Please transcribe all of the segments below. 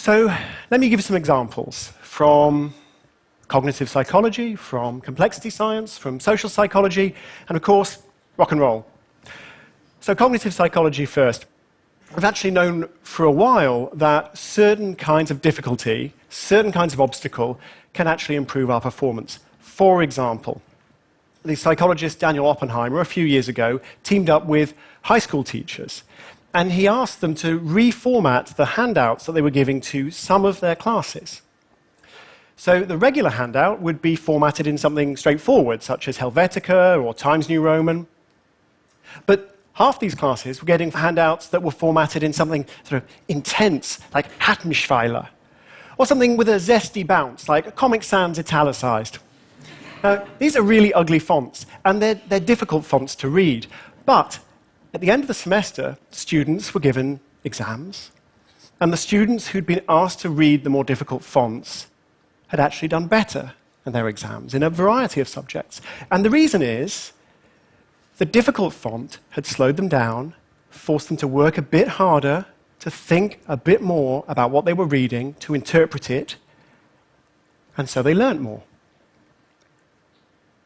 So let me give you some examples from cognitive psychology, from complexity science, from social psychology, and of course, rock and roll. So cognitive psychology first. We've actually known for a while that certain kinds of difficulty, certain kinds of obstacle, can actually improve our performance. For example, the psychologist Daniel Oppenheimer, a few years ago, teamed up with high school teachers, and he asked them to reformat the handouts that they were giving to some of their classes. So the regular handout would be formatted in something straightforward, such as Helvetica or Times New Roman. But half these classes were getting handouts that were formatted in something sort of intense, like Hattenschweiler, or something with a zesty bounce, like Comic Sans italicized. Now, these are really ugly fonts, and they're difficult fonts to read. But at the end of the semester, students were given exams, and the students who'd been asked to read the more difficult fonts had actually done better in their exams in a variety of subjects. And the reason is the difficult font had slowed them down, forced them to work a bit harder, to think a bit more about what they were reading, to interpret it, and so they learnt more.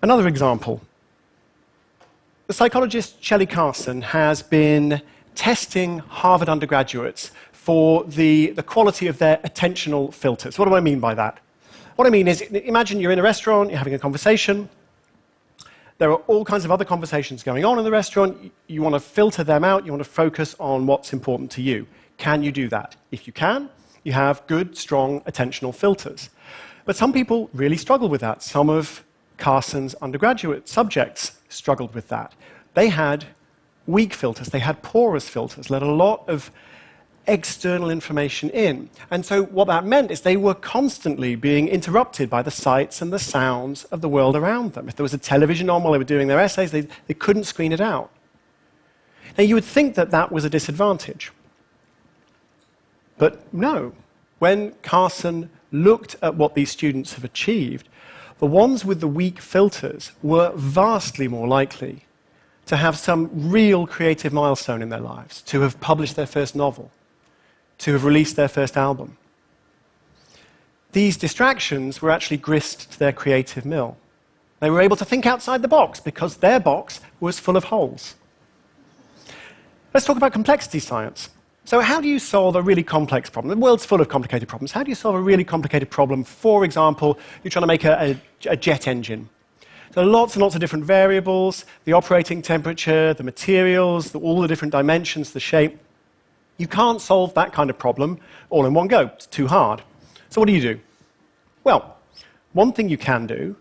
Another example. The psychologist Shelley Carson has been testing Harvard undergraduates for the quality of their attentional filters. What do I mean by that? What I mean is, imagine you're in a restaurant, you're having a conversation. There are all kinds of other conversations going on in the restaurant. You want to filter them out. You want to focus on what's important to you. Can you do that? If you can, you have good, strong attentional filters. But some people really struggle with that. Some of Carson's undergraduate subjects struggled with that. They had weak filters. They had porous filters, let a lot of external information in. And so what that meant is they were constantly being interrupted by the sights and the sounds of the world around them. If there was a television on while they were doing their essays, they couldn't screen it out. Now, you would think that that was a disadvantage. But no. When Carson looked at what these students have achieved, the ones with the weak filters were vastly more likely to have some real creative milestone in their lives, to have published their first novel, to have released their first album. These distractions were actually grist to their creative mill. They were able to think outside the box because their box was full of holes. Let's talk about complexity science. So how do you solve a really complex problem? The world's full of complicated problems. How do you solve a really complicated problem? For example, you're trying to make a jet engine. There are lots and lots of different variables, the operating temperature, the materials, all the different dimensions, the shape. You can't solve that kind of problem all in one go. It's too hard. So what do? Well, one thing you can do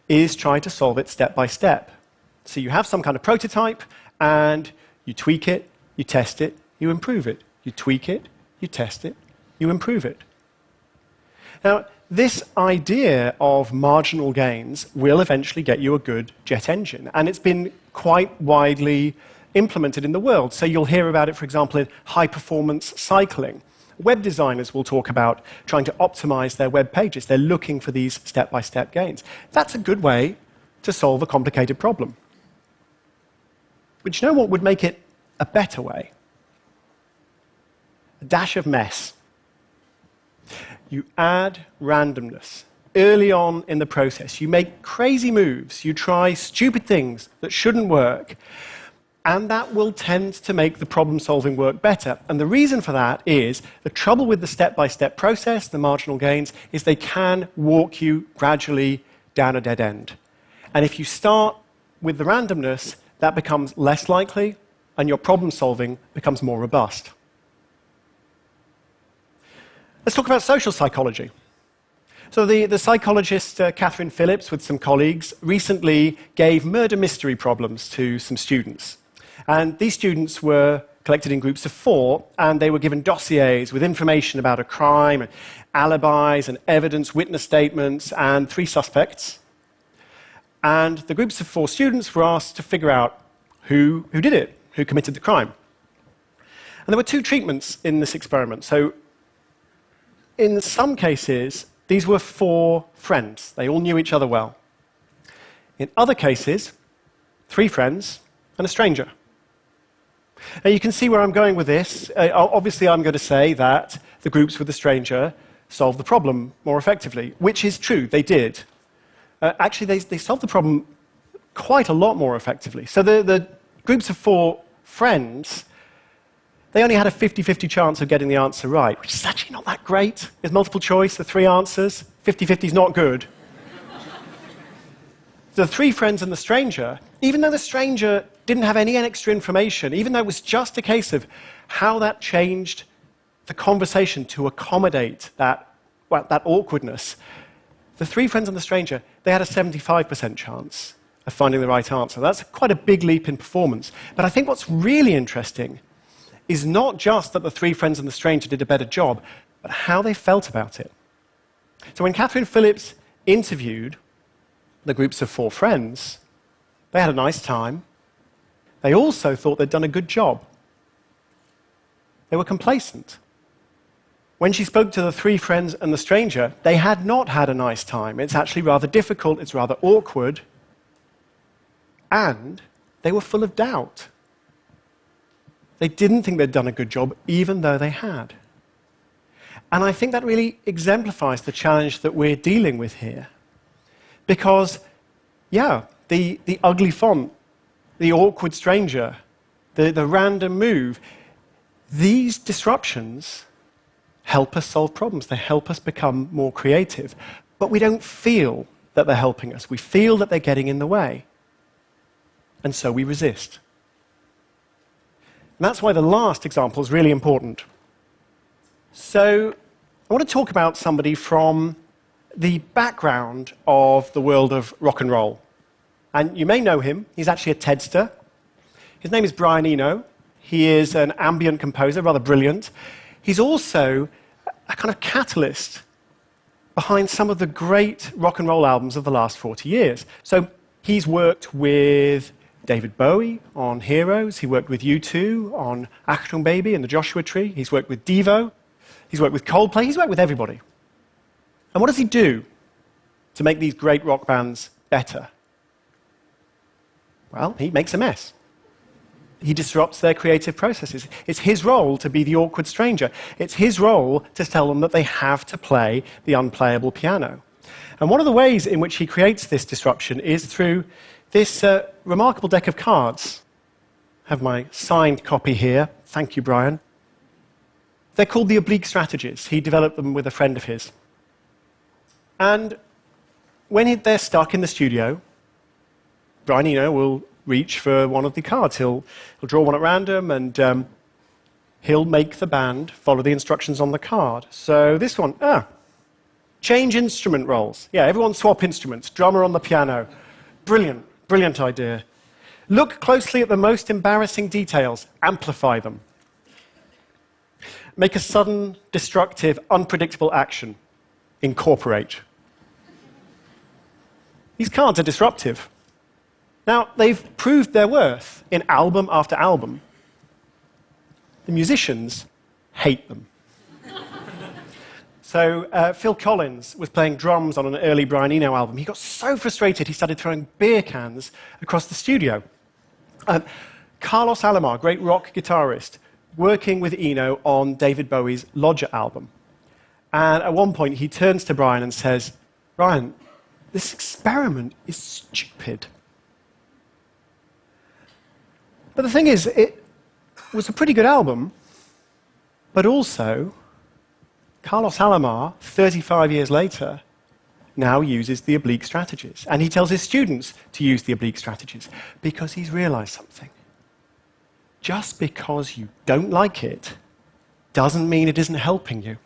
is try to solve it step by step. So you have some kind of prototype, and you tweak it, you test it, you improve it. You tweak it, you test it, you improve it. Now, this idea of marginal gains will eventually get you a good jet engine, and it's been quite widely implemented in the world. So you'll hear about it, for example, in high-performance cycling. Web designers will talk about trying to optimize their web pages. They're looking for these step-by-step gains. That's a good way to solve a complicated problem. But you know what would make it a better way? A dash of mess. You add randomness early on in the process. You make crazy moves. You try stupid things that shouldn't work. And that will tend to make the problem-solving work better. And the reason for that is the trouble with the step-by-step process, the marginal gains, is they can walk you gradually down a dead end. And if you start with the randomness, that becomes less likely, and your problem-solving becomes more robust. Let's talk about social psychology. So the psychologist Catherine Phillips, with some colleagues, recently gave murder mystery problems to some students. And these students were collected in groups of 4, and they were given dossiers with information about a crime, and alibis and evidence, witness statements, and 3 suspects. And the groups of 4 students were asked to figure out who did it, who committed the crime. And there were 2 treatments in this experiment. So in some cases, these were 4 friends. They all knew each other well. In other cases, 3 friends and a stranger. Now, you can see where I'm going with this. Obviously, I'm going to say that the groups with the stranger solved the problem more effectively, which is true, they did. Actually, they solved the problem quite a lot more effectively. So the groups of 4 friends, they only had a 50-50 chance of getting the answer right, which is actually not that great. There's multiple choice, the 3 answers. 50-50 is not good. The 3 friends and the stranger, even though the stranger didn't have any extra information, even though it was just a case of how that changed the conversation to accommodate that awkwardness, the 3 friends and the stranger, they had a 75% chance of finding the right answer. That's quite a big leap in performance. But I think what's really interesting is not just that the 3 friends and the stranger did a better job, but how they felt about it. So when Catherine Phillips interviewed the groups of 4 friends, they had a nice time. They also thought they'd done a good job. They were complacent. When she spoke to the 3 friends and the stranger, they had not had a nice time. It's actually rather difficult, it's rather awkward, and they were full of doubt. They didn't think they'd done a good job, even though they had. And I think that really exemplifies the challenge that we're dealing with here. Because, yeah, the ugly font, the awkward stranger, the random move, these disruptions help us solve problems. They help us become more creative. But we don't feel that they're helping us. We feel that they're getting in the way. And so we resist. And that's why the last example is really important. So I want to talk about somebody from the background of the world of rock and roll. And you may know him. He's actually a TEDster. His name is Brian Eno. He is an ambient composer, rather brilliant. He's also a kind of catalyst behind some of the great rock and roll albums of the last 40 years. So he's worked with David Bowie on Heroes. He worked with U2 on Achtung Baby and the Joshua Tree. He's worked with Devo. He's worked with Coldplay. He's worked with everybody. And what does he do to make these great rock bands better? Well, he makes a mess. He disrupts their creative processes. It's his role to be the awkward stranger. It's his role to tell them that they have to play the unplayable piano. And one of the ways in which he creates this disruption is through this remarkable deck of cards. I have my signed copy here. Thank you, Brian. They're called the oblique strategies. He developed them with a friend of his. And when they're stuck in the studio, Brian Eno will reach for one of the cards. He'll draw one at random, and he'll make the band follow the instructions on the card. So this one, change instrument roles. Yeah, everyone swap instruments. Drummer on the piano. Brilliant, brilliant idea. Look closely at the most embarrassing details. Amplify them. Make a sudden, destructive, unpredictable action. Incorporate. These cards are disruptive. Now, they've proved their worth in album after album. The musicians hate them. So Phil Collins was playing drums on an early Brian Eno album. He got so frustrated he started throwing beer cans across the studio. Carlos Alomar, great rock guitarist, working with Eno on David Bowie's Lodger album. And at one point he turns to Brian and says, "Brian, this experiment is stupid." But the thing is, it was a pretty good album, but also Carlos Alomar, 35 years later, now uses the oblique strategies. And he tells his students to use the oblique strategies because he's realized something. Just because you don't like it doesn't mean it isn't helping you.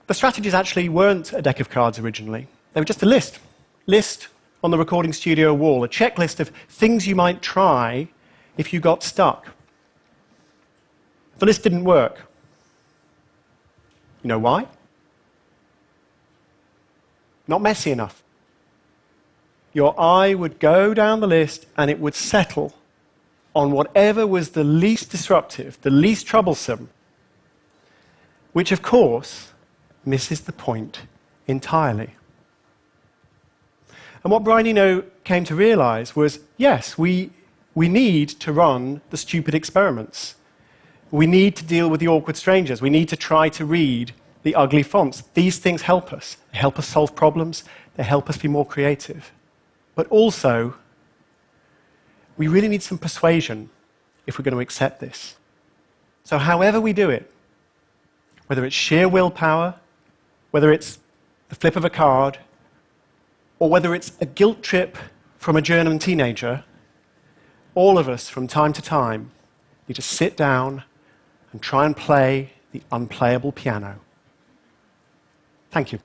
The strategies actually weren't a deck of cards originally. They were just a list on the recording studio wall, a checklist of things you might try if you got stuck. The list didn't work. You know why? Not messy enough. Your eye would go down the list and it would settle on whatever was the least disruptive, the least troublesome, which of course misses the point entirely. And what Brian Eno came to realize was, yes, we need to run the stupid experiments. We need to deal with the awkward strangers. We need to try to read the ugly fonts. These things help us. They help us solve problems. They help us be more creative. But also, we really need some persuasion if we're going to accept this. So however we do it, whether it's sheer willpower, whether it's the flip of a card, or whether it's a guilt trip from a German teenager, all of us from time to time need to sit down and try and play the unplayable piano. Thank you.